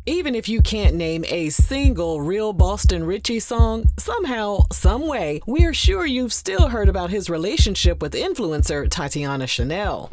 Even if you can't name a single Real Boston Richey song, somehow, someway, we're sure you've still heard about his relationship with influencer Tatiana Chanell.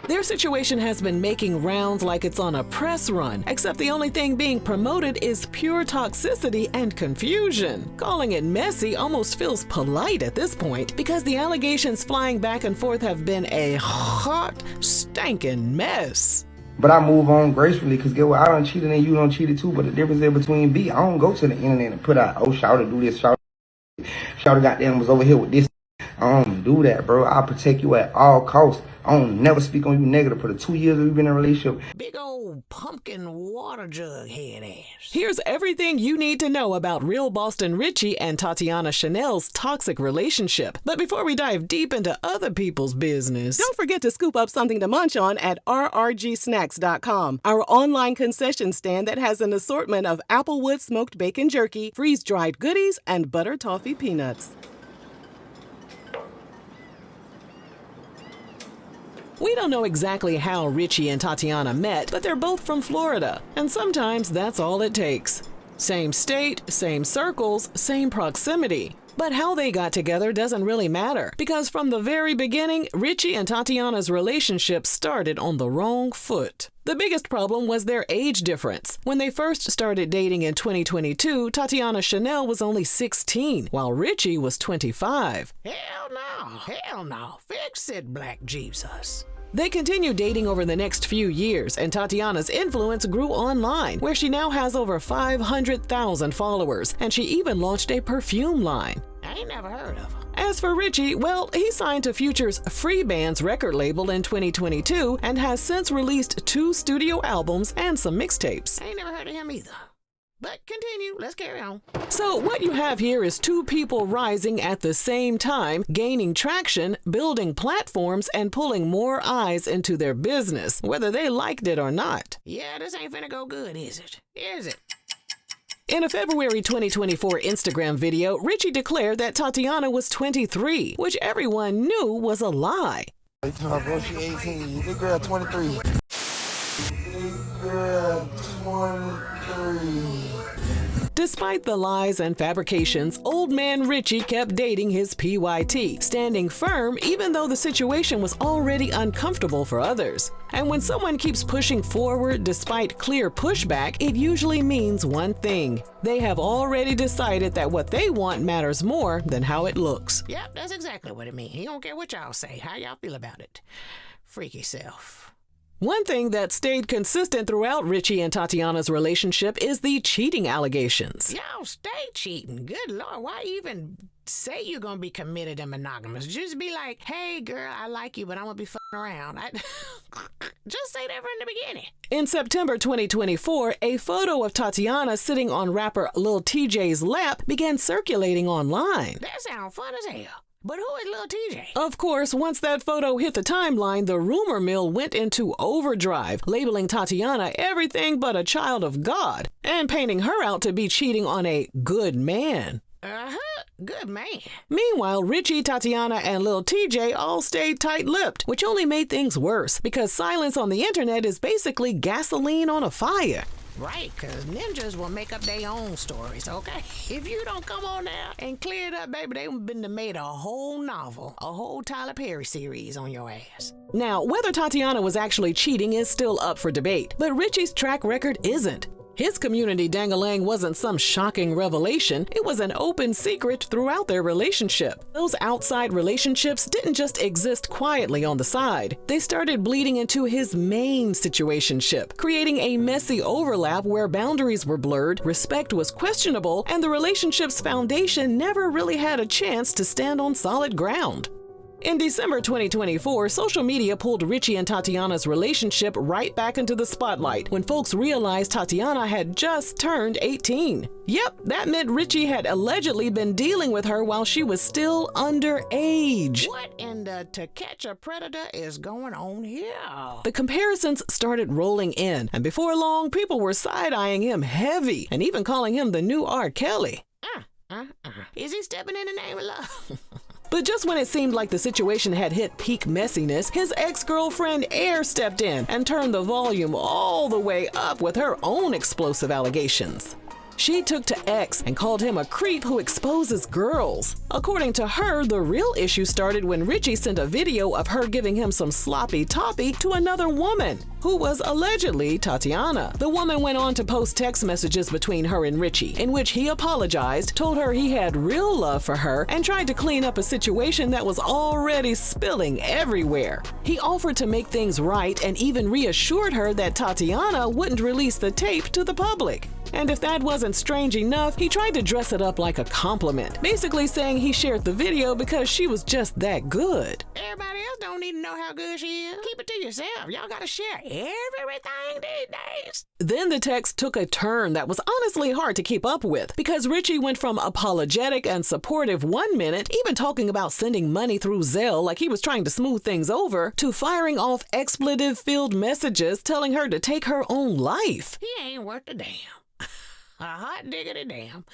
Their situation has been making rounds like it's on a press run, except the only thing being promoted is pure toxicity and confusion. Calling it messy almost feels polite at this point because the allegations flying back and forth have been a hot, stankin' mess. But I move on gracefully because get what? I done cheated and you done cheated too, but the difference is between B, I don't go to the internet and put out, oh, Shawty do this, Shawty goddamn was over here with this. I don't do that, bro. I'll protect you at all costs. I don't never speak on you negative for the 2 years we've been in a relationship. Big old pumpkin water jug head ass. Here's everything you need to know about Real Boston Richey and Tatiana Chanell's toxic relationship. But before we dive deep into other people's business, don't forget to scoop up something to munch on at rrgsnacks.com, our online concession stand that has an assortment of Applewood smoked bacon jerky, freeze-dried goodies, and butter toffee peanuts. We don't know exactly how Richey and Tatiana met, but they're both from Florida, and sometimes that's all it takes. Same state, same circles, same proximity. But how they got together doesn't really matter, because from the very beginning, Richey and Tatiana's relationship started on the wrong foot. The biggest problem was their age difference. When they first started dating in 2022, Tatiana Chanell was only 16, while Richey was 25. Hell no, fix it, Black Jesus. They continued dating over the next few years, and Tatiana's influence grew online, where she now has over 500,000 followers, and she even launched a perfume line. I ain't never heard of her. As for Richey, well, he signed to Future's Free Band's record label in 2022 and has since released 2 studio albums and some mixtapes. I ain't never heard of him either. But continue, let's carry on. So what you have here is 2 people rising at the same time, gaining traction, building platforms, and pulling more eyes into their business, whether they liked it or not. Yeah, this ain't finna go good, is it? Is it? In a February 2024 Instagram video, Richey declared that Tatiana was 23, which everyone knew was a lie. She 18. This girl 23. Girl 23. Despite the lies and fabrications, old man Richey kept dating his PYT, standing firm even though the situation was already uncomfortable for others. And when someone keeps pushing forward despite clear pushback, it usually means one thing. They have already decided that what they want matters more than how it looks. Yep, that's exactly what it means. He don't care what y'all say. How y'all feel about it? Freaky self. One thing that stayed consistent throughout Richey and Tatiana's relationship is the cheating allegations. Y'all stay cheating. Good Lord, why even say you're gonna be committed and monogamous? Just be like, hey girl, I like you, but I'm gonna be fucking around. Just say that from the beginning. In September 2024, a photo of Tatiana sitting on rapper Lil TJ's lap began circulating online. That sounds fun as hell. But who is Lil TJ? Of course, once that photo hit the timeline, the rumor mill went into overdrive, labeling Tatiana everything but a child of God, and painting her out to be cheating on a good man. Good man. Meanwhile, Richey, Tatiana, and Lil TJ all stayed tight-lipped, which only made things worse, because silence on the internet is basically gasoline on a fire. Right, because ninjas will make up their own stories, okay? If you don't come on now and clear it up, baby, they've been made a whole novel, a whole Tyler Perry series on your ass. Now, whether Tatiana was actually cheating is still up for debate, but Richey's track record isn't. His community dang-a-lang wasn't some shocking revelation. It was an open secret throughout their relationship. Those outside relationships didn't just exist quietly on the side. They started bleeding into his main situationship, creating a messy overlap where boundaries were blurred, respect was questionable, and the relationship's foundation never really had a chance to stand on solid ground. In December 2024, social media pulled Richey and Tatiana's relationship right back into the spotlight when folks realized Tatiana had just turned 18. Yep, that meant Richey had allegedly been dealing with her while she was still underage. What in the To Catch a Predator is going on here? The comparisons started rolling in, and before long, people were side-eyeing him heavy and even calling him the new R. Kelly. Is he stepping in the name of love? But just when it seemed like the situation had hit peak messiness, his ex-girlfriend Air stepped in and turned the volume all the way up with her own explosive allegations. She took to X and called him a creep who exposes girls. According to her, the real issue started when Richey sent a video of her giving him some sloppy toppy to another woman, who was allegedly Tatiana. The woman went on to post text messages between her and Richey, in which he apologized, told her he had real love for her, and tried to clean up a situation that was already spilling everywhere. He offered to make things right and even reassured her that Tatiana wouldn't release the tape to the public. And if that wasn't strange enough, he tried to dress it up like a compliment, basically saying he shared the video because she was just that good. Everybody else don't need to know how good she is. Keep it to yourself. Y'all gotta share everything these days. Then the text took a turn that was honestly hard to keep up with, because Richey went from apologetic and supportive one minute, even talking about sending money through Zelle like he was trying to smooth things over, to firing off expletive-filled messages telling her to take her own life. He ain't worth a damn. A hot diggity damn.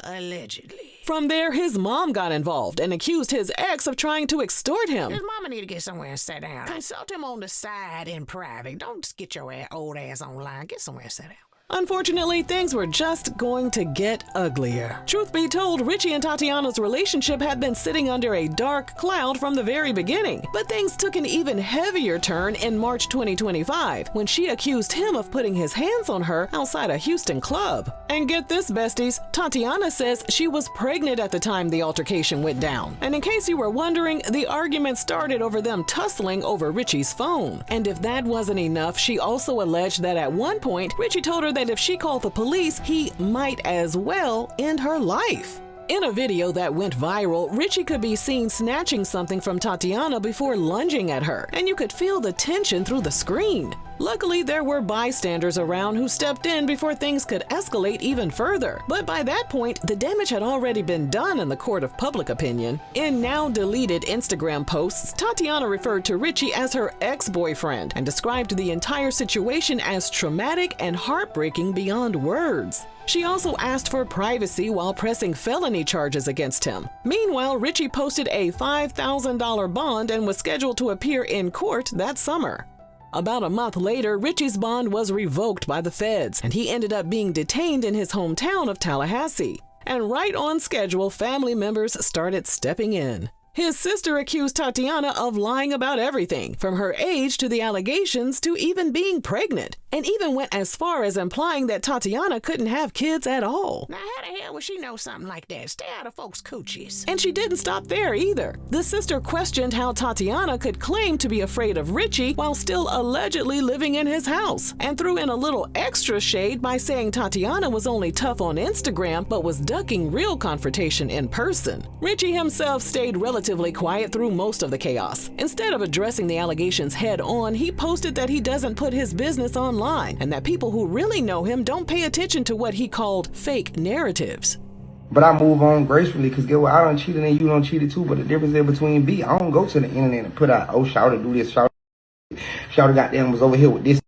Allegedly. From there, his mom got involved and accused his ex of trying to extort him. His mama need to get somewhere and sit down. Consult him on the side in private. Don't just get your old ass online. Get somewhere and sit down. Unfortunately, things were just going to get uglier. Truth be told, Richey and Tatiana's relationship had been sitting under a dark cloud from the very beginning. But things took an even heavier turn in March 2025, when she accused him of putting his hands on her outside a Houston club. And get this, besties, Tatiana says she was pregnant at the time the altercation went down. And in case you were wondering, the argument started over them tussling over Richey's phone. And if that wasn't enough, she also alleged that at one point, Richey told her that if she called the police, he might as well end her life. In a video that went viral, Richey could be seen snatching something from Tatiana before lunging at her, and you could feel the tension through the screen. Luckily, there were bystanders around who stepped in before things could escalate even further. But by that point, the damage had already been done in the court of public opinion. In now-deleted Instagram posts, Tatiana referred to Richey as her ex-boyfriend and described the entire situation as traumatic and heartbreaking beyond words. She also asked for privacy while pressing felony charges against him. Meanwhile, Richey posted a $5,000 bond and was scheduled to appear in court that summer. About a month later, Richey's bond was revoked by the feds, and he ended up being detained in his hometown of Tallahassee. And right on schedule, family members started stepping in. His sister accused Tatiana of lying about everything, from her age to the allegations to even being pregnant, and even went as far as implying that Tatiana couldn't have kids at all. Now, how the hell would she know something like that? Stay out of folks' coochies. And she didn't stop there either. The sister questioned how Tatiana could claim to be afraid of Richey while still allegedly living in his house, and threw in a little extra shade by saying Tatiana was only tough on Instagram but was ducking real confrontation in person. Richey himself stayed relatively quiet through most of the chaos. Instead of addressing the allegations head on, he posted that he doesn't put his business online and that people who really know him don't pay attention to what he called fake narratives. But I move on gracefully, because get what, I done cheated and you done cheated too, but the difference is between B, I don't go to the internet and put out, oh, Shawty do this, Shawty goddamn was over here with this.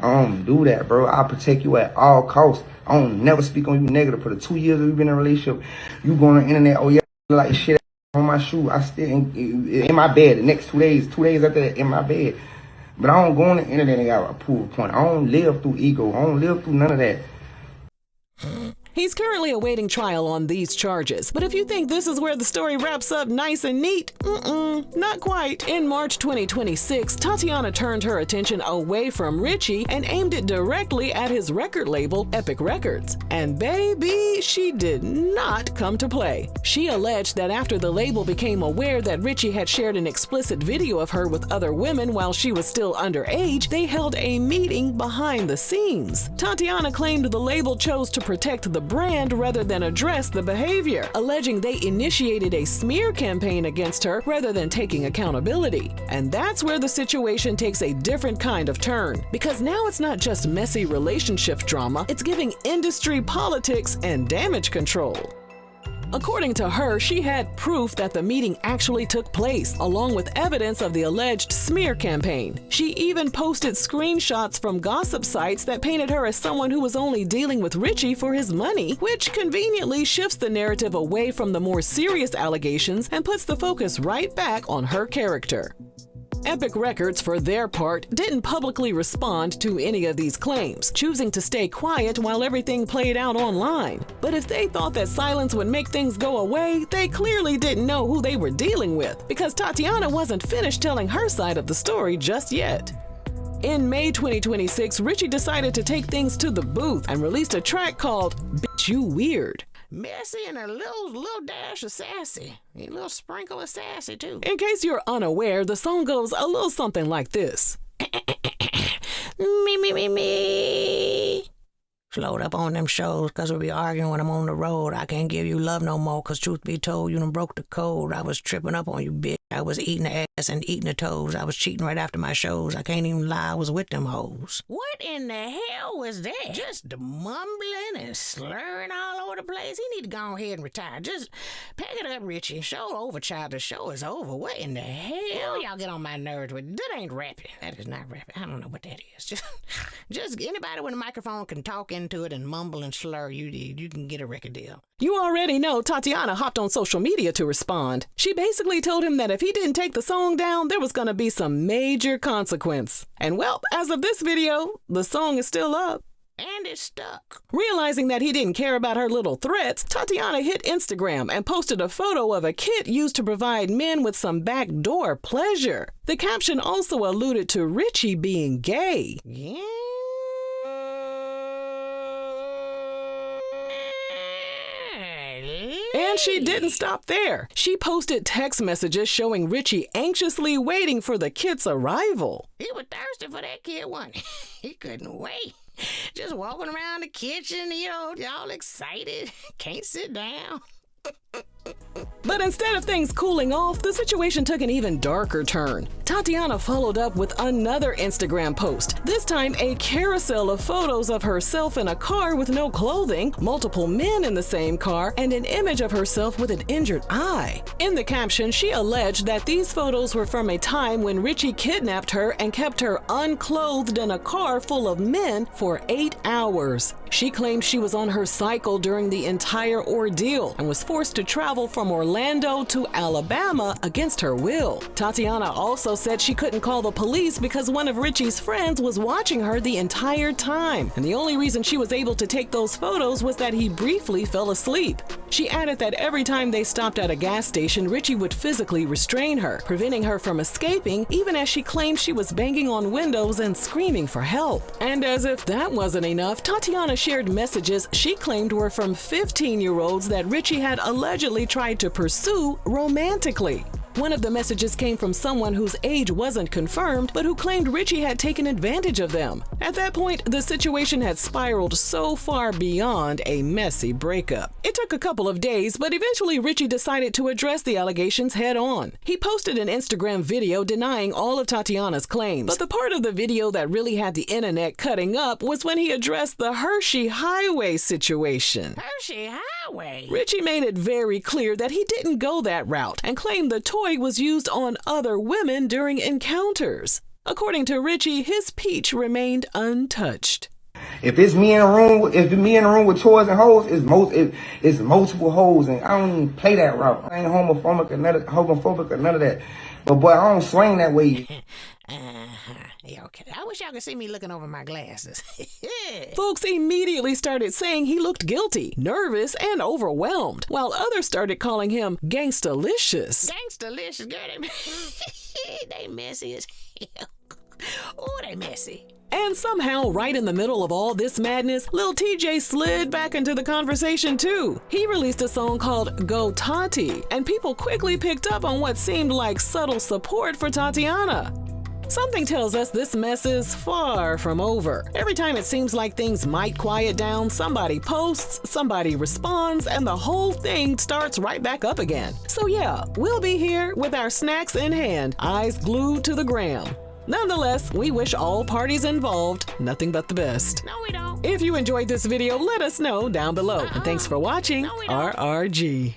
I don't do that, bro. I protect you at all costs. I don't never speak on you negative. For the 2 years we've been in a relationship, you go on the internet, oh yeah, like shit on my shoe. I still in my bed the next 2 days after that, in my bed. But I don't go on the internet and got a proof point. I don't live through ego. I don't live through none of that. He's currently awaiting trial on these charges, but if you think this is where the story wraps up nice and neat, not quite. In March 2026, Tatiana turned her attention away from Richey and aimed it directly at his record label, Epic Records. And baby, she did not come to play. She alleged that after the label became aware that Richey had shared an explicit video of her with other women while she was still underage, they held a meeting behind the scenes. Tatiana claimed the label chose to protect the brand rather than address the behavior, alleging they initiated a smear campaign against her rather than taking accountability. And that's where the situation takes a different kind of turn, because now it's not just messy relationship drama, it's giving industry politics and damage control. According to her, she had proof that the meeting actually took place, along with evidence of the alleged smear campaign. She even posted screenshots from gossip sites that painted her as someone who was only dealing with Richey for his money, which conveniently shifts the narrative away from the more serious allegations and puts the focus right back on her character. Epic Records, for their part, didn't publicly respond to any of these claims, choosing to stay quiet while everything played out online. But if they thought that silence would make things go away, they clearly didn't know who they were dealing with, because Tatiana wasn't finished telling her side of the story just yet. In May 2026, Richey decided to take things to the booth and released a track called Bitch You Weird. Messy and a little dash of sassy. A little sprinkle of sassy, too. In case you're unaware, the song goes a little something like this. Me. Slowed up on them shows, 'cause we be arguing when I'm on the road. I can't give you love no more, 'cause truth be told, you done broke the code. I was tripping up on you, bitch. I was eating the ass and eating the toes. I was cheating right after my shows. I can't even lie, I was with them hoes. What in the hell was that? Just mumbling and slurring all over the place. He need to go ahead and retire. Just pack it up, Richey. Show over, child. The show is over. What in the hell? Y'all get on my nerves with. That ain't rapping. That is not rapping. I don't know what that is. Just anybody with a microphone can talk into it and mumble and slur. You can get a record deal. You already know Tatiana hopped on social media to respond. She basically told him that if he didn't take the song down, there was going to be some major consequence. And well, as of this video, the song is still up. And it's stuck. Realizing that he didn't care about her little threats, Tatiana hit Instagram and posted a photo of a kit used to provide men with some backdoor pleasure. The caption also alluded to Richey being gay. Yeah. And she didn't stop there. She posted text messages showing Richey anxiously waiting for the kit's arrival. He was thirsty for that kid, wasn't he? He couldn't wait. Just walking around the kitchen, all excited. Can't sit down. But instead of things cooling off, the situation took an even darker turn. Tatiana followed up with another Instagram post, this time a carousel of photos of herself in a car with no clothing, multiple men in the same car, and an image of herself with an injured eye. In the caption, she alleged that these photos were from a time when Richey kidnapped her and kept her unclothed in a car full of men for 8 hours. She claimed she was on her cycle during the entire ordeal and was forced to travel from Orlando to Alabama against her will. Tatiana also said she couldn't call the police because one of Richey's friends was watching her the entire time, and the only reason she was able to take those photos was that he briefly fell asleep. She added that every time they stopped at a gas station, Richey would physically restrain her, preventing her from escaping, even as she claimed she was banging on windows and screaming for help. And as if that wasn't enough, Tatiana shared messages she claimed were from 15-year-olds that Richey had allegedly tried to pursue romantically. One of the messages came from someone whose age wasn't confirmed, but who claimed Richey had taken advantage of them. At that point, the situation had spiraled so far beyond a messy breakup. It took a couple of days, but eventually Richey decided to address the allegations head on. He posted an Instagram video denying all of Tatiana's claims, but the part of the video that really had the internet cutting up was when he addressed the Hershey Highway situation. Hershey Highway? Richey made it very clear that he didn't go that route and claimed the toy was used on other women during encounters. According to Richey, his peach remained untouched. If it's me in a room, with toys and hoes, it's multiple hoes, and I don't even play that route. I ain't homophobic or none of that. But boy, I don't swing that way. Yeah, okay. I wish y'all could see me looking over my glasses. Folks immediately started saying he looked guilty, nervous, and overwhelmed, while others started calling him gangstalicious. Gangstalicious, girl, they messy as hell. Oh, they messy. And somehow, right in the middle of all this madness, Lil TJ slid back into the conversation too. He released a song called Go Tati, and people quickly picked up on what seemed like subtle support for Tatiana. Something tells us this mess is far from over. Every time it seems like things might quiet down, somebody posts, somebody responds, and the whole thing starts right back up again. So yeah, we'll be here with our snacks in hand, eyes glued to the gram. Nonetheless, we wish all parties involved nothing but the best. No, we don't. If you enjoyed this video, let us know down below. And thanks for watching RRG.